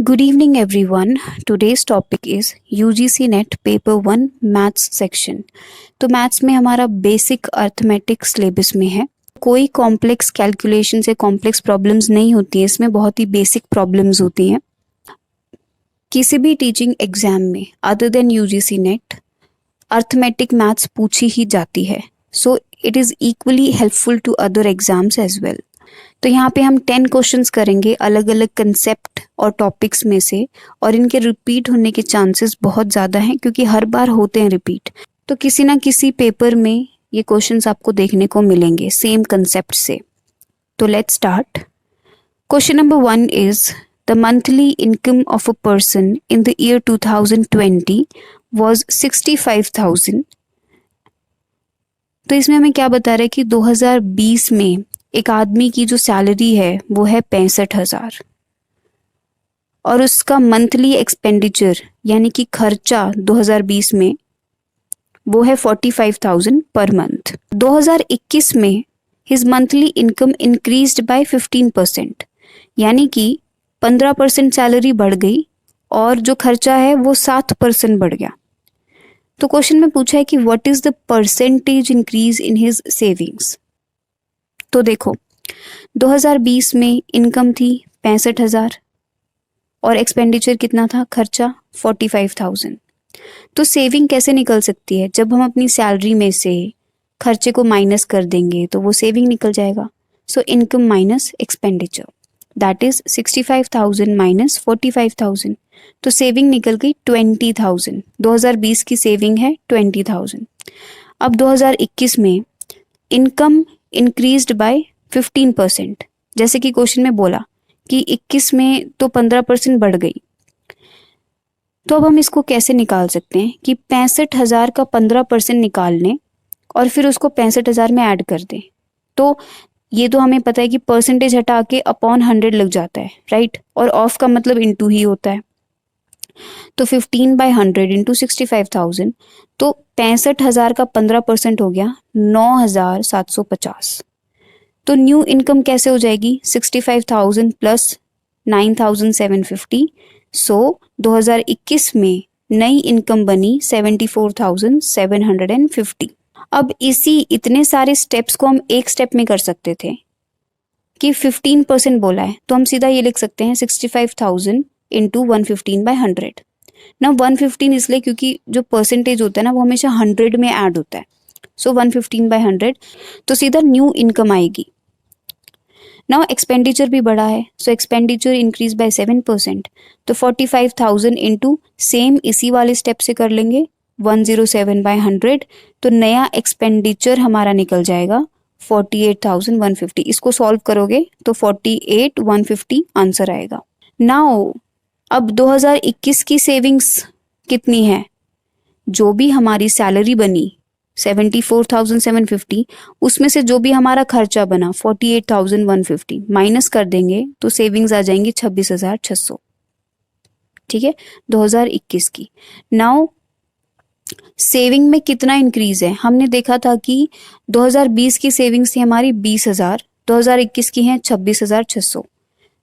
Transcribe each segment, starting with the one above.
Good evening everyone. Today's topic is UGC NET paper 1 maths section. तो maths में हमारा basic arithmetic syllabus में है। कोई कॉम्प्लेक्स कैलकुलेशन से कॉम्प्लेक्स प्रॉब्लम्स नहीं होती है, इसमें बहुत ही बेसिक प्रॉब्लम्स होती हैं। किसी भी टीचिंग एग्जाम में other than UGC NET arithmetic maths पूछी ही जाती है, so it is equally helpful to other exams as well. तो यहाँ पे हम 10 क्वेश्चंस करेंगे अलग अलग कंसेप्ट और टॉपिक्स में से, और इनके रिपीट होने के चांसेस बहुत ज़्यादा हैं क्योंकि हर बार होते हैं रिपीट। तो किसी ना किसी पेपर में ये क्वेश्चंस आपको देखने को मिलेंगे सेम कंसेप्ट से। तो let's start. Question number 1 is the monthly income of a person in the year 2020 was 65,000। तो इसमें हमें क्या बता रहा है कि 2020 में एक आदमी की जो सैलरी है वो है 65,000 और उसका मंथली एक्सपेंडिचर यानी कि खर्चा 2020 में वो है 45,000 पर मंथ। 2021 में his monthly income increased by 15%, यानी कि 15% सैलरी बढ़ गई और जो खर्चा है वो 7% बढ़ गया। तो क्वेश्चन में पूछा है कि what is the percentage increase in his savings. तो देखो 2020 में इनकम थी 65,000 और एक्सपेंडिचर कितना था, खर्चा 45,000। तो सेविंग कैसे निकल सकती है, जब हम अपनी सैलरी में से खर्चे को माइनस कर देंगे तो वो सेविंग निकल जाएगा। So income minus expenditure, that is 65,000 minus 45,000। तो सेविंग निकल गई 20,000। 2020 की सेविंग है 20,000। अब 2021 में इनकम इंक्रीज्ड बाय 15%, जैसे कि क्वेश्चन में बोला कि 21 में तो 15% बढ़ गई। तो अब हम इसको कैसे निकाल सकते हैं कि 65,000 का 15% निकाल लें और फिर उसको 65,000 में ऐड कर दें। तो ये तो हमें पता है कि परसेंटेज हटा के अपॉन 100 लग जाता है, राइट, और ऑफ का मतलब इनटू ही होता है। तो 15/100 इंटू 65,000, तो 65,000 का 15% हो गया 9,750। तो न्यू इनकम कैसे हो जाएगी, 65,000 प्लस 9,750। सो 2021 में नई इनकम बनी 74,750। अब इतने सारे स्टेप्स को हम एक स्टेप में कर सकते थे कि 15% बोला है तो हम सीधा ये लिख सकते हैं 65,000 इंटू 115/100। ना 115 इसलिए क्योंकि जो परसेंटेज होता है ना वो हमेशा 100 में ऐड होता है। सो 115/100, तो सीधा न्यू इनकम आएगी। नाउ एक्सपेंडिचर भी बढ़ा है, सो एक्सपेंडिचर इंक्रीज बाय 7%। तो 45,000 इंटू सेम इसी वाले स्टेप से कर लेंगे 107/100। तो नया एक्सपेंडिचर हमारा निकल जाएगा 48,150। इसको सॉल्व करोगे तो 48,150 आंसर आएगा। नाउ अब 2021 की सेविंग्स कितनी है, जो भी हमारी सैलरी बनी 74,750, उसमें से जो भी हमारा खर्चा बना 48,150 माइनस कर देंगे तो सेविंग्स आ जाएंगी 26,600। ठीक है, 2021 की। नाउ सेविंग में कितना इंक्रीज है, हमने देखा था कि 2020 की सेविंग्स थी हमारी 20,000, 2021 की है 26,600।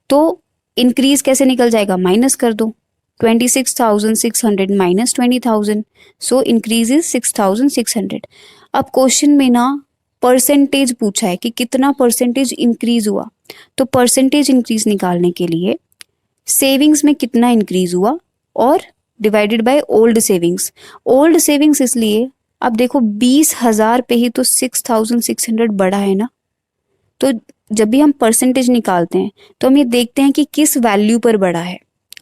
तो इंक्रीज कैसे निकल जाएगा, माइनस कर दो, 26,600 माइनस 20,000, सो इंक्रीज इज 6,600। अब क्वेश्चन में ना परसेंटेज पूछा है कि कितना परसेंटेज इंक्रीज हुआ। तो परसेंटेज इंक्रीज निकालने के लिए सेविंग्स में कितना इंक्रीज हुआ और divided by old savings. Old savings इसलिए, अब देखो 20,000 पे ही तो 6,600 बढ़ा है ना। तो जब भी हम परसेंटेज निकालते हैं तो हम ये देखते हैं कि किस वैल्यू पर बढ़ा है,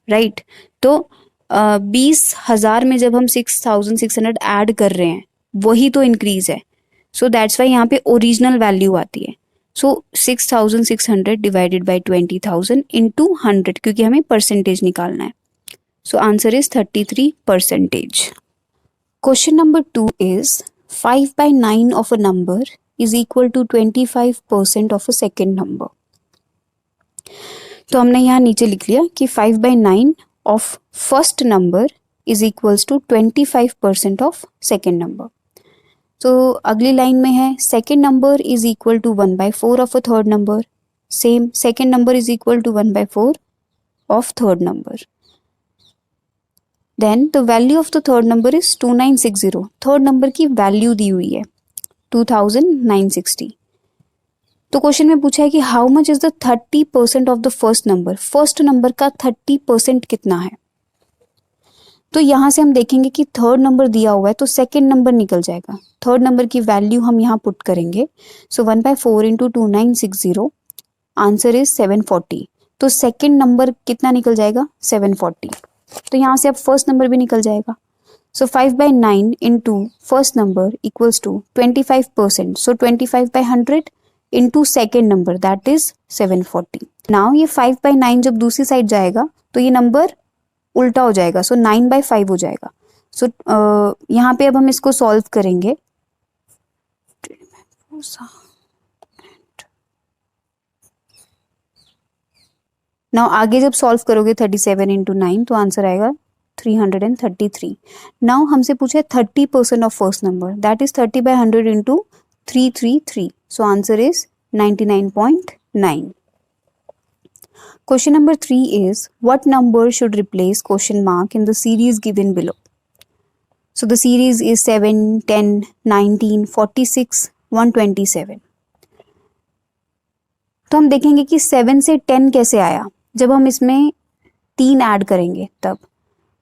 राइट। तो 20,000 में जब हम 6,600 ऐड कर रहे हैं वही तो इंक्रीज है। सो दैट्स वाई यहाँ पे ओरिजिनल वैल्यू आती है। सो 6,600 डिवाइडेड बाय 20,000 इंटू 100, क्योंकि हमें परसेंटेज निकालना है। So answer is 33%। Question number 2 is 5/9 of a number is equal to 25% of a second number। तो हमने यहाँ नीचे लिख लिया कि 5/9 of first number is equals to 25% of second number। तो अगली लाइन में है second number is equal to 1/4 of a third number। Same second number is equal to 1/4 of third number। Then the value of the third number is 2960. Third number की value दी हुई है 2960. तो question में पूछा है कि how much is the 30% of the first number. First number का 30% कितना है. तो यहां से हम देखेंगे कि थर्ड नंबर दिया हुआ है तो सेकेंड नंबर निकल जाएगा. थर्ड नंबर की वैल्यू हम यहाँ पुट करेंगे. सो 1/4 इंटू 2960, आंसर इज 740. तो सेकेंड नंबर कितना निकल जाएगा 740. तो यहाँ से अब फर्स्ट नंबर भी निकल जाएगा. So 5/9 into first number equals to 25%. So 25/100 into second number that is 740. Now ये 5/9 जब दूसरी साइड जाएगा तो ये नंबर उल्टा हो जाएगा. सो 9/5 हो जाएगा. सो यहाँ पे अब हम इसको सॉल्व करेंगे. नाउ आगे जब सॉल्व करोगे 37 इंटू 9 तो आंसर आएगा 333. नाउ हमसे पूछा है 30% of first number that is 30/100 into 333. So answer is 99.9. Question number 3 is what number should replace question mark in the series given below? So the series is 7, 10, 19, 46, 127. तो हम देखेंगे कि 7 से 10 कैसे आया जब हम इसमें 3 ऐड करेंगे तब,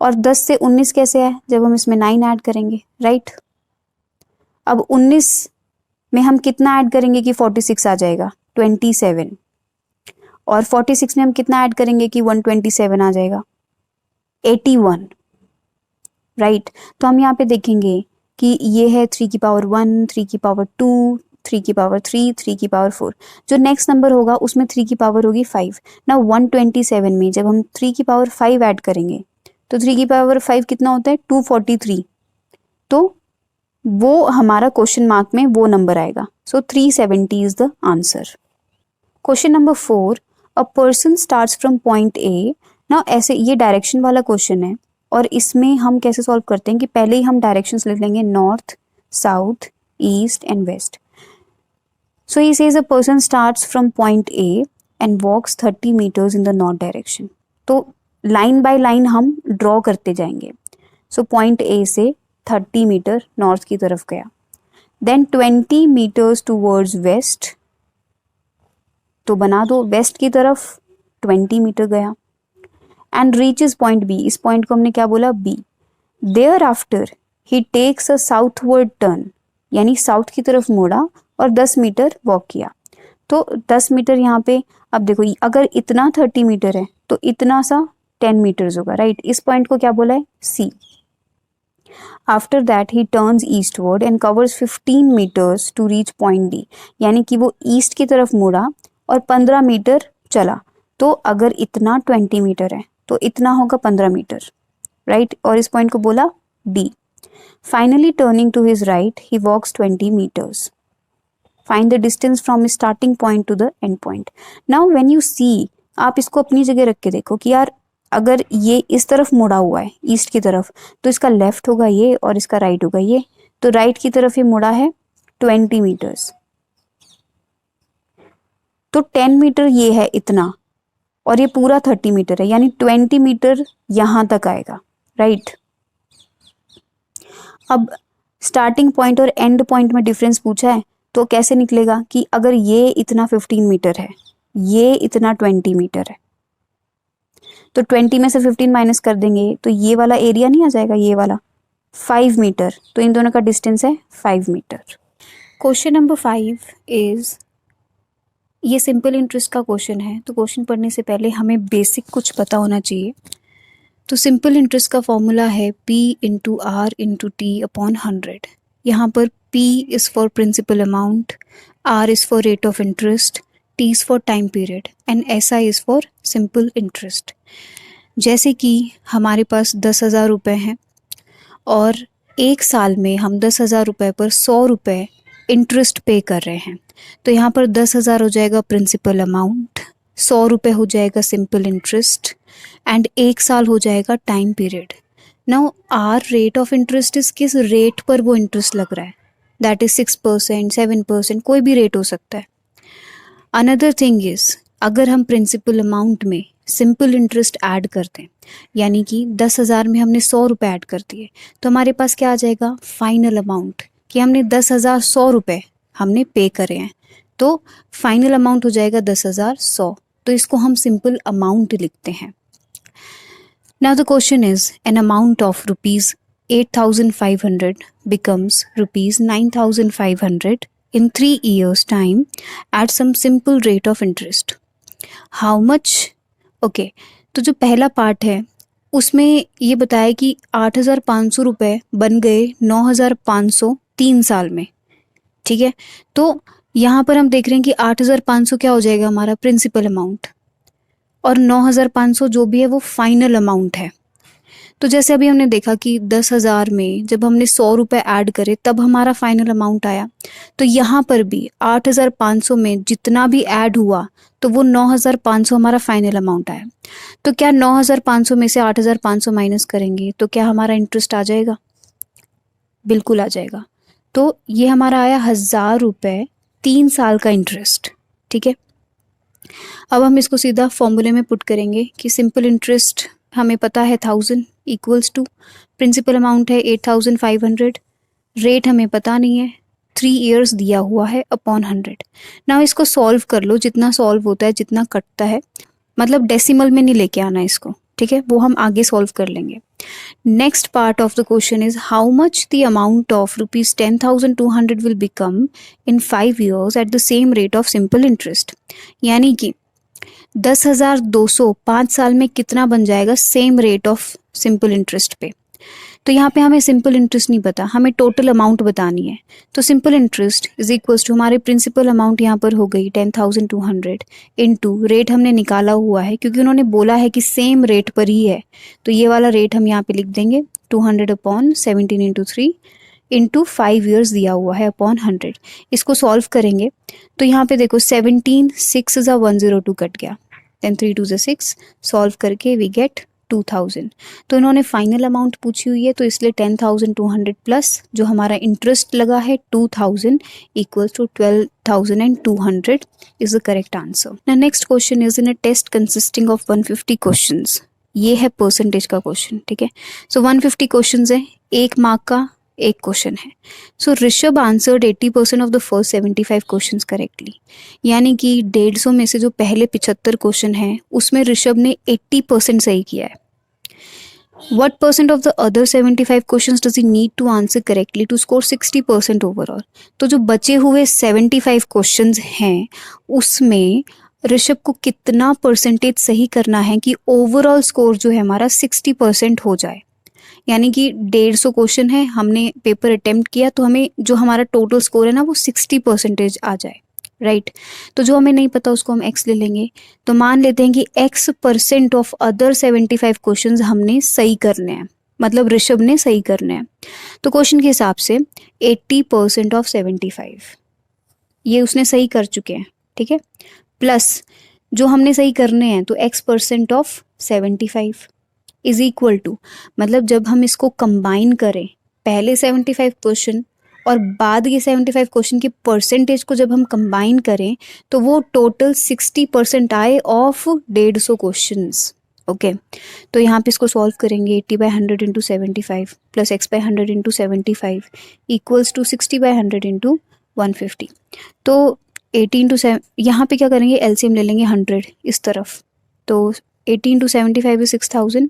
और 10 से 19 कैसे आया जब हम इसमें 9 ऐड करेंगे, राइट. अब 19 में हम कितना ऐड करेंगे कि 46 आ जाएगा 27, और 46 में हम कितना ऐड करेंगे कि 127 आ जाएगा 81, राइट. तो हम यहाँ पे देखेंगे कि ये है 3 की पावर 1, 3 की पावर 2, 3 की पावर 3, 3 की पावर 4. जो नेक्स्ट नंबर होगा उसमें 3 की पावर होगी 5. ना 127 में जब हम 3 की पावर 5 ऐड करेंगे तो 3 की पावर 5 कितना होता है 243. तो वो हमारा क्वेश्चन मार्क में वो नंबर आएगा. सो 370 is the answer. Question number 4, a person starts from point ए. ना ऐसे ये डायरेक्शन वाला क्वेश्चन है और इसमें हम कैसे सॉल्व करते हैं कि पहले ही हम डायरेक्शंस लिख लेंगे north, south, east and west. So he says a person starts from point A and walks 30 metres in the north direction. तो लाइन बाय लाइन हम ड्रॉ करते जाएंगे. सो पॉइंट ए से 30 मीटर नॉर्थ की तरफ गया, देन 20 मीटर्स टूवर्ड्स वेस्ट. तो बना दो वेस्ट की तरफ 20 मीटर गया, एंड रीचेस पॉइंट बी. इस पॉइंट को हमने क्या बोला B. Thereafter he takes a southward turn, यानी साउथ की तरफ मोड़ा और 10 मीटर वॉक किया. तो 10 मीटर यहाँ पे अब देखो अगर इतना 30 मीटर है तो इतना सा 10 मीटर्स होगा, राइट. इस पॉइंट को क्या बोला है C. After that he turns eastward and covers 15 meters to reach point D, यानी कि वो ईस्ट की तरफ मुड़ा और 15 मीटर चला. तो अगर इतना 20 मीटर है तो इतना होगा 15 मीटर, राइट. और इस पॉइंट को बोला D. Finally turning to his right he walks 20 meters. Find the distance from starting point to the end point. Now when you see, आप इसको अपनी जगह रख के देखो कि यार अगर ये इस तरफ मुड़ा हुआ है ईस्ट की तरफ तो इसका लेफ्ट होगा ये और इसका राइट होगा ये. तो राइट की तरफ ये मुड़ा है 20 मीटर्स. तो 10 मीटर ये है इतना और ये पूरा 30 मीटर है, यानी 20 मीटर यहां तक आएगा, राइट. अब स्टार्टिंग पॉइंट और एंड पॉइंट में डिफरेंस पूछा है तो कैसे निकलेगा कि अगर ये इतना 15 मीटर है, ये इतना 20 मीटर है, तो 20 में से 15 माइनस कर देंगे तो ये वाला एरिया नहीं आ जाएगा, ये वाला 5 मीटर. तो इन दोनों का डिस्टेंस है 5 मीटर. क्वेश्चन नंबर 5 इज, ये सिंपल इंटरेस्ट का क्वेश्चन है तो क्वेश्चन पढ़ने से पहले हमें बेसिक कुछ पता होना चाहिए. तो सिंपल इंटरेस्ट का फॉर्मूला है P into R into T upon 100. यहाँ पर P is for principal amount, R is for rate of interest, T is for time period and SI is for simple interest. जैसे कि हमारे पास 10,000 रुपये हैं और एक साल में हम 10,000 रुपये पर 100 रुपये इंटरेस्ट पे कर रहे हैं. तो यहाँ पर 10,000 हो जाएगा प्रिंसिपल अमाउंट, 100 रुपये हो जाएगा सिंपल इंटरेस्ट एंड एक साल हो जाएगा time period. Now our rate of interest is किस रेट पर वो इंटरेस्ट लग रहा है, दैट इज 6%, 7%, कोई भी रेट हो सकता है. अनदर थिंग इज, अगर हम प्रिंसिपल अमाउंट में सिंपल इंटरेस्ट ऐड करते हैं, यानी कि 10,000 में हमने 100 रुपये ऐड कर दिए, तो हमारे पास क्या आ जाएगा फाइनल अमाउंट, कि हमने 10,000 100 रुपये हमने पे करे हैं, तो फाइनल अमाउंट हो जाएगा 10,000 100। तो इसको हम सिंपल अमाउंट लिखते हैं। Now the question is an amount of rupees 8,500 becomes rupees 9,500 in 3 years time at some simple rate of interest. How much? Okay, तो जो पहला पार्ट है उसमें ये बताया कि 8,500 रुपये बन गए 9,500 3 साल में, ठीक है। तो यहाँ पर हम देख रहे हैं कि 8,500 क्या हो जाएगा हमारा प्रिंसिपल अमाउंट, और 9,500 जो भी है वो फाइनल अमाउंट है। तो जैसे अभी हमने देखा कि 10,000 में जब हमने 100 रुपये ऐड करे तब हमारा फाइनल अमाउंट आया, तो यहाँ पर भी 8,500 में जितना भी ऐड हुआ तो वो 9,500 हमारा फाइनल अमाउंट आया। तो क्या 9,500 में से 8,500 माइनस करेंगे तो क्या हमारा इंटरेस्ट आ जाएगा? बिल्कुल आ जाएगा। तो ये हमारा आया 1,000 रुपये 3 साल का इंटरेस्ट, ठीक है। अब हम इसको सीधा फॉर्मूले में पुट करेंगे कि सिंपल इंटरेस्ट हमें पता है 1,000 इक्वल्स टू प्रिंसिपल अमाउंट है 8,500, रेट हमें पता नहीं है, 3 इयर्स दिया हुआ है अपॉन 100। ना इसको सॉल्व कर लो, जितना सॉल्व होता है जितना कटता है, मतलब डेसिमल में नहीं लेके आना इसको, ठीक है, वो हम आगे सॉल्व कर लेंगे। Next part of the question is how much the amount of rupees 10,200 will become in 5 years at the same rate of simple interest, यानी कि 10,200 5 साल में कितना बन जाएगा same rate of simple interest पे। तो यहाँ पे हमें सिंपल इंटरेस्ट नहीं पता, हमें टोटल अमाउंट बतानी है। तो simple interest is equals to हमारे प्रिंसिपल अमाउंट यहाँ पर हो गई 10,200 इनटू रेट हमने निकाला हुआ है, क्योंकि उन्होंने बोला है कि सेम रेट पर ही है, तो ये वाला रेट हम यहाँ पे लिख देंगे 200 अपॉन 17 इंटू 3 इंटू 5 years दिया हुआ है अपॉन 100। इसको सॉल्व करेंगे तो यहाँ पे देखो 17 6 is 102 कट गया, देन 3 2 6, सॉल्व करके वी गेट 2,000। तो इन्होंने फाइनल अमाउंट पूछी हुई है, तो इसलिए 10,200 प्लस जो हमारा इंटरेस्ट लगा है 2,000 equals to 12,200 is the correct answer. Now next question is in a test consisting of 150 questions. ये है परसेंटेज का क्वेश्चन, ठीक है। सो 150 क्वेश्चंस है, 1 मार्क का एक क्वेश्चन है। So Rishabh answered 80% of the first 75 questions correctly, यानी कि 150 में से जो पहले 75 क्वेश्चन हैं उसमें ऋषभ ने 80% सही किया है। What percent of the other 75 questions does he need to answer correctly to score 60% overall? तो जो बचे हुए 75 क्वेश्चंस हैं उसमें ऋषभ को कितना परसेंटेज सही करना है कि ओवरऑल स्कोर जो है हमारा 60% हो जाए। यानी कि 150 क्वेश्चन है, हमने पेपर अटेम्प्ट किया, तो हमें जो हमारा टोटल स्कोर है ना वो 60% आ जाए, राइट। तो जो हमें नहीं पता उसको हम x ले लेंगे। तो मान लेते हैं कि x% ऑफ अदर 75 क्वेश्चंस हमने सही करने हैं, मतलब ऋषभ ने सही करने हैं। तो क्वेश्चन के हिसाब से 80% ऑफ 75 ये उसने सही कर चुके हैं, ठीक है, प्लस जो हमने सही करने हैं तो x% of 75 is equal to, मतलब जब हम इसको कंबाइन करें पहले 75 क्वेश्चन और बाद के 75 क्वेश्चन के परसेंटेज को जब हम कंबाइन करें तो वो टोटल 60% आए ऑफ 150 क्वेश्चंस, ओके। तो यहाँ पे इसको सॉल्व करेंगे 80/100 into 75 plus x/100 into 75 equals to 60/100 into 150। तो 80 इंटू 7, यहाँ पे क्या करेंगे एलसीएम ले लेंगे 100 इस तरफ, तो 80 into 75 is 6,000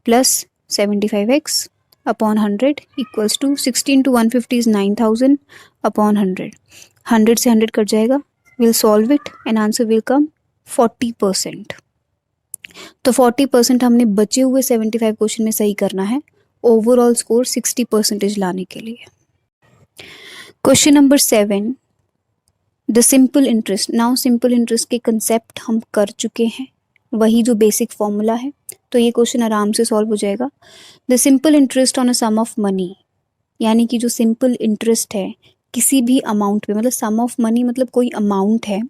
plus 75x upon 100 equals to 60 into 150 is 9,000 upon 100। 100 से 100 कट जाएगा, will solve it and answer will come 40%। तो 40% हमने बचे हुए 75 क्वेश्चन में सही करना है ओवरऑल स्कोर 60% लाने के लिए। Question number 7, the simple interest. Now simple interest के कंसेप्ट हम कर चुके हैं, वही जो बेसिक फॉर्मूला है, तो ये क्वेश्चन आराम से सॉल्व हो जाएगा। The simple interest on a sum of money, यानी कि जो सिंपल इंटरेस्ट है किसी भी अमाउंट पे, मतलब सम ऑफ मनी मतलब कोई अमाउंट है,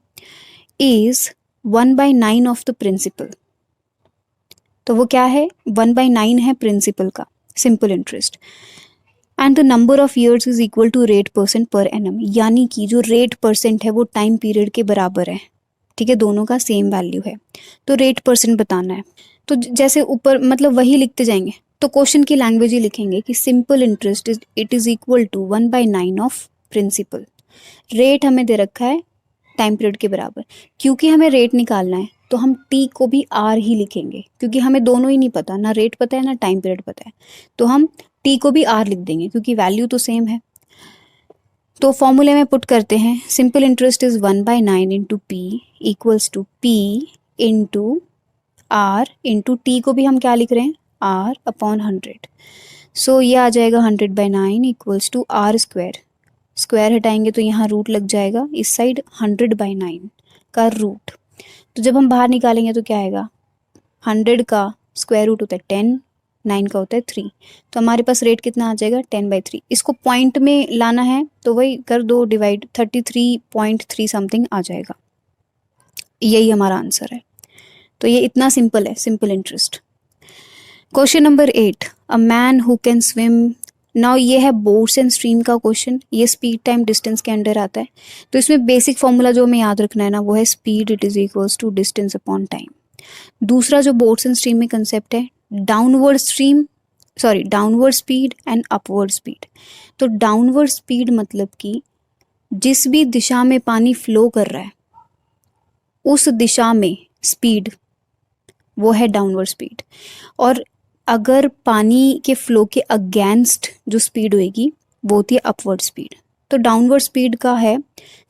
इज 1/9 ऑफ द प्रिंसिपल। तो वो क्या है 1/9 है प्रिंसिपल का simple interest, and the number of years is equal to rate % per annum, यानी कि जो रेट % है वो टाइम पीरियड के बराबर है, ठीक है, दोनों का सेम वैल्यू है, तो रेट परसेंट बताना है। तो जैसे ऊपर मतलब वही लिखते जाएंगे, तो क्वेश्चन की लैंग्वेज ही लिखेंगे कि simple interest is equal to 1/9 ऑफ प्रिंसिपल। रेट हमें दे रखा है टाइम पीरियड के बराबर, क्योंकि हमें रेट निकालना है तो हम टी को भी आर ही लिखेंगे, क्योंकि हमें दोनों ही नहीं पता, ना रेट पता है ना टाइम पीरियड पता है, तो हम टी को भी आर लिख देंगे क्योंकि वैल्यू तो सेम है। तो फॉर्मूले में पुट करते हैं, simple interest is 1/9 into P equals to P into R into T को भी हम क्या लिख रहे हैं, आर अपॉन 100। सो ये आ जाएगा 100/9 equals to R square, square हटाएंगे तो यहाँ रूट लग जाएगा, इस साइड 100/9 का रूट। तो जब हम बाहर निकालेंगे तो क्या आएगा, 100 का स्क्वायर रूट होता है 10, 9 का होता है 3, तो हमारे पास रेट कितना आ जाएगा 10/3। इसको पॉइंट में लाना है तो वही कर दो डिवाइड, 33.3 समथिंग आ जाएगा, यही हमारा आंसर है। तो ये इतना सिंपल है, simple interest. Question number 8, a man who can swim. Now ये है बोट्स एंड स्ट्रीम का क्वेश्चन, ये स्पीड टाइम डिस्टेंस के अंडर आता है। तो इसमें बेसिक फॉर्मूला जो हमें याद रखना है ना, वो है speed it is equals to distance upon time. दूसरा जो बोट्स एंड स्ट्रीम में कंसेप्ट है, downward speed and upward speed. तो डाउनवर्ड स्पीड मतलब कि जिस भी दिशा में पानी फ्लो कर रहा है उस दिशा में स्पीड, वो है डाउनवर्ड स्पीड। और अगर पानी के फ्लो के अगेंस्ट जो स्पीड होगी वो होती है अपवर्ड स्पीड। तो डाउनवर्ड स्पीड का है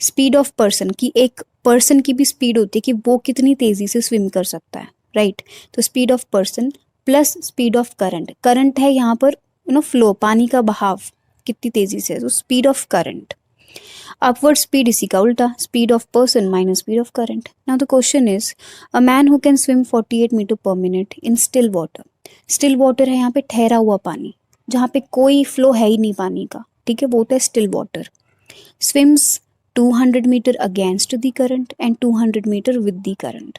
स्पीड ऑफ पर्सन, की एक पर्सन की भी स्पीड होती है कि वो कितनी तेजी से स्विम कर सकता है, राइट। तो speed of person plus speed of current, current है यहाँ पर फ्लो, पानी का बहाव कितनी तेजी से है, तो speed of current. Upward speed इसी का उल्टा, speed of person minus speed of current. Now the question is, a man who can swim 48 meter per minute in still water. Still water है यहाँ पे ठहरा हुआ पानी, जहाँ पे कोई फ्लो है ही नहीं पानी का, ठीक है, वो होता है still water. Swims 200 meter against the current and 200 meter with the current.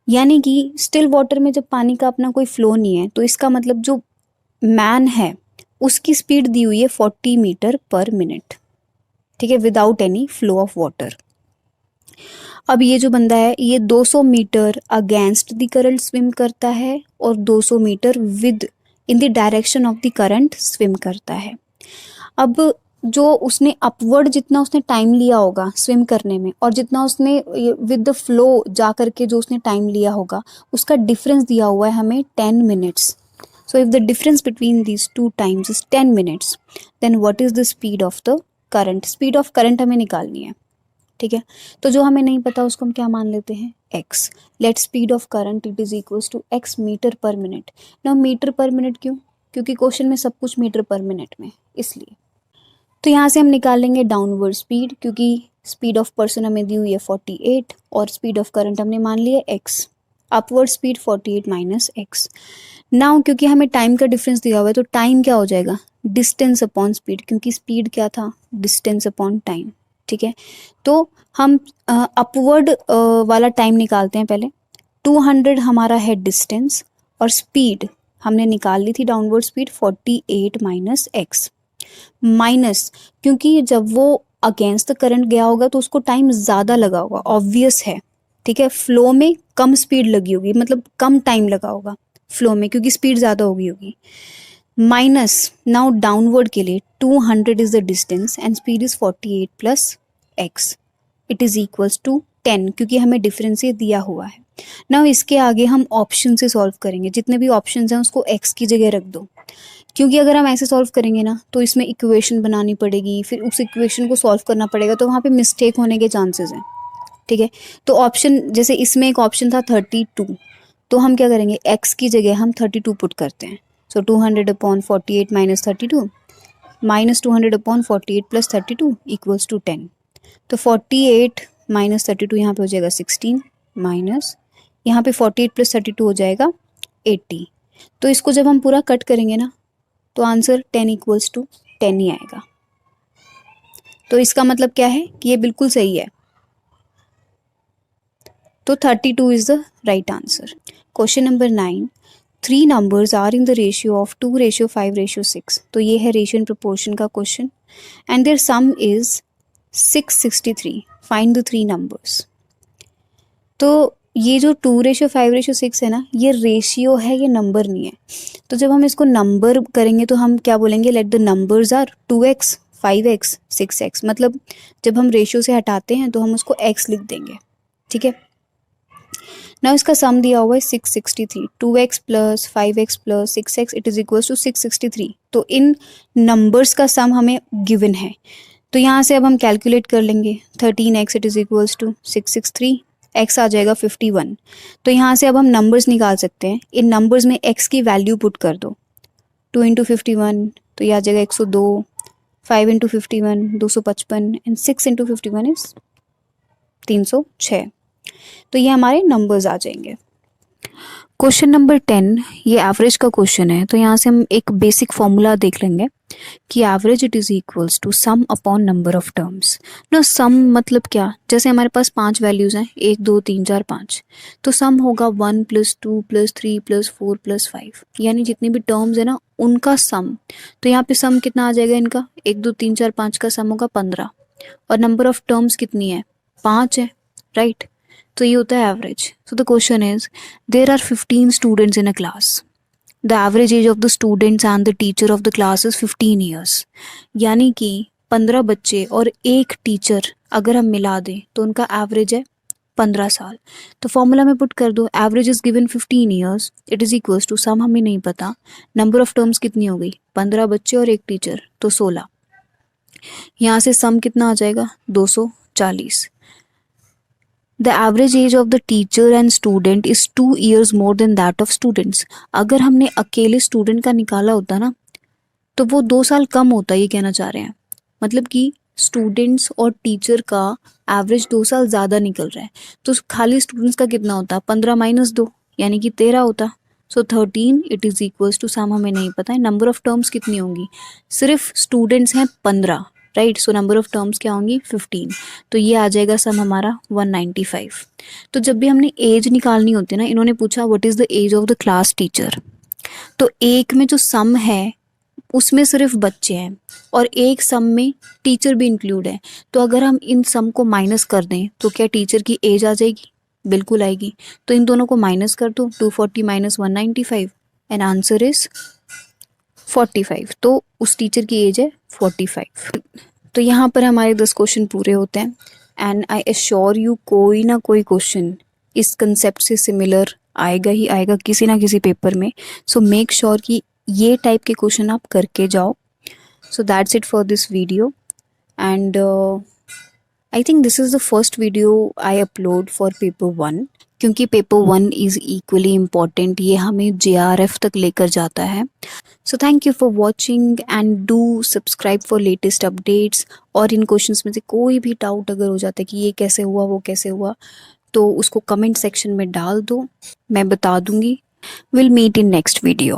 यानी कि स्टिल वाटर में जब पानी का अपना कोई फ्लो नहीं है, तो इसका मतलब जो मैन है उसकी स्पीड दी हुई है 40 मीटर पर मिनट, ठीक है, without any flow of water. अब ये जो बंदा है ये 200 meter against the current swim करता है और 200 meter with in the direction of the current swim करता है। अब जो उसने अपवर्ड जितना उसने टाइम लिया होगा स्विम करने में और जितना उसने विद द फ्लो जा करके जो उसने टाइम लिया होगा, उसका डिफरेंस दिया हुआ है हमें 10 minutes. So if the difference between these two times is 10 minutes, then what is the speed of the current. Speed of current हमें निकालनी है, ठीक है। तो जो हमें नहीं पता उसको हम क्या मान लेते हैं, x। Let speed of current it is equals to x meter per minute. Now meter per minute क्यों, क्योंकि क्वेश्चन में सब कुछ मीटर पर मिनट में, इसलिए। तो यहाँ से हम निकालेंगे डाउनवर्ड स्पीड, क्योंकि स्पीड ऑफ पर्सन हमें दी हुई है 48 और स्पीड ऑफ करंट हमने मान लिया x। Upward speed 48 minus x। Now क्योंकि हमें टाइम का डिफरेंस दिया हुआ है तो टाइम क्या हो जाएगा, डिस्टेंस अपॉन स्पीड, क्योंकि स्पीड क्या था, डिस्टेंस अपॉन टाइम, ठीक है। तो हम अपवर्ड वाला टाइम निकालते हैं पहले। 200 हमारा है डिस्टेंस और स्पीड हमने निकाल ली थी downward speed 48 minus x, minus क्योंकि जब वो अगेंस्ट द करंट गया होगा तो उसको टाइम ज़्यादा लगा होगा, ऑब्वियस है, ठीक है। फ्लो में कम स्पीड लगी होगी, मतलब कम टाइम लगा होगा फ्लो में क्योंकि स्पीड ज़्यादा होगी। माइनस नाउ डाउनवर्ड के लिए 200 is the distance and speed is 48 plus x, it is equals to 10, क्योंकि हमें डिफरेंस ये दिया हुआ है। नाउ इसके आगे हम ऑप्शन से सॉल्व करेंगे, जितने भी ऑप्शंस हैं उसको x की जगह रख दो, क्योंकि अगर हम ऐसे सॉल्व करेंगे ना तो इसमें इक्वेशन बनानी पड़ेगी, फिर उस इक्वेशन को सॉल्व करना पड़ेगा, तो वहाँ पे मिस्टेक होने के चांसेस हैं, ठीक है। तो ऑप्शन जैसे इसमें एक ऑप्शन था 32, तो हम क्या करेंगे, x की जगह हम 32 पुट करते हैं। So 200 upon 48 minus 32 minus 200 upon 48 plus 32 equals to 10। तो 48 माइनस 32 यहाँ पे हो जाएगा 16 माइनस यहाँ पे 48 प्लस 32 हो जाएगा 80। तो इसको जब हम पूरा कट करेंगे ना तो आंसर 10 इक्वल्स टू 10 ही आएगा। तो इसका मतलब क्या है कि ये बिल्कुल सही है। तो 32 is the right answer. Question number 9, 3 numbers are in the ratio of 2:5:6। तो ये है रेशियो एंड प्रोपोर्शन का question and their sum is 663। Find the 3 numbers। तो ये जो 2:5:6 है ना, ये रेशियो है, ये नंबर नहीं है। तो जब हम इसको नंबर करेंगे तो हम क्या बोलेंगे, let the numbers are 2x 5x 6x। मतलब जब हम रेशियो से हटाते हैं तो हम उसको x लिख देंगे, ठीक है। ना इसका सम दिया हुआ है 663, 2x plus 5x plus 6x it is equal to 663। तो इन नंबर्स का सम हमें गिवन है, तो यहाँ से अब हम कैलकुलेट कर लेंगे। 13x it is equals to 663, x आ जाएगा 51। तो यहाँ से अब हम नंबर्स निकाल सकते हैं। इन नंबर्स में x की वैल्यू पुट कर दो, 2 इंटू 51 तो ये आ जाएगा 102, 5 इंटू 51 255 एंड 6 इंटू 51 इज 306। तो ये हमारे नंबर्स आ जाएंगे। क्वेश्चन नंबर 10 ये एवरेज का क्वेश्चन है, तो यहाँ से हम एक बेसिक फॉर्मूला देख लेंगे कि average it is equals to sum upon number of terms. ना सम मतलब क्या, जैसे हमारे पास 5 वैल्यूज हैं, 1 2 3 4 5, तो सम होगा 1 + 2 + 3 + 4 + 5, यानी जितनी भी टर्म्स है ना उनका सम। तो यहाँ पे सम कितना आ जाएगा इनका, 1 2 3 4 5 का सम होगा 15, और नंबर ऑफ टर्म्स कितनी है, 5 है, राइट। तो ये होता है average. So the question is there are 15 students in a class, the average age of the students and the teacher of the class is 15 years. यानी कि 15 बच्चे और एक टीचर अगर हम मिला दें तो उनका एवरेज है 15 साल। तो फॉर्मूला में पुट कर दो, average is given 15 years it is equals to sum हमें नहीं पता, नंबर ऑफ टर्म्स कितनी हो गई, 15 बच्चे और एक टीचर तो 16। यहाँ से सम कितना आ जाएगा 240। The average age of the teacher and student is 2 years more than that of students. अगर हमने अकेले स्टूडेंट का निकाला होता ना तो वो 2 साल कम होता, ये कहना चाह रहे हैं। मतलब कि स्टूडेंट्स और टीचर का एवरेज 2 साल ज़्यादा निकल रहा है, तो खाली स्टूडेंट्स का कितना होता, 15 - 2 यानी कि 13 होता। सो 13 it is equals to sum हमें नहीं पता है, नंबर ऑफ टर्म्स कितनी होंगी, सिर्फ स्टूडेंट्स हैं 15, right. So number of terms क्या होंगी 15, तो ये आ जाएगा सम हमारा 195। तो जब भी हमने एज निकालनी होती है ना, इन्होंने पूछा what is the age of the class teacher, तो एक में जो सम है उसमें सिर्फ बच्चे हैं और एक सम में टीचर भी इंक्लूड है। तो अगर हम इन सम को माइनस कर दें तो क्या टीचर की एज आ जाएगी, बिल्कुल आएगी। तो इन दोनों को माइनस कर दो, 240 - 195 एंड आंसर इज 45। तो उस टीचर की एज है 45। तो यहाँ पर हमारे 10 क्वेश्चन पूरे होते हैं एंड आई एश्योर यू कोई ना कोई क्वेश्चन इस कंसेप्ट से सिमिलर आएगा ही आएगा किसी ना किसी पेपर में। सो मेक श्योर कि ये टाइप के क्वेश्चन आप करके जाओ। So that's it for this video and I think this is the first video I upload for paper 1, क्योंकि पेपर 1 इज़ इक्वली इम्पॉर्टेंट, ये हमें JRF तक लेकर जाता है। So thank you for watching and do subscribe for latest updates. और इन questions में से कोई भी डाउट अगर हो जाता है कि ये कैसे हुआ वो कैसे हुआ, तो उसको कमेंट सेक्शन में डाल दो, मैं बता दूंगी। Will meet in next video.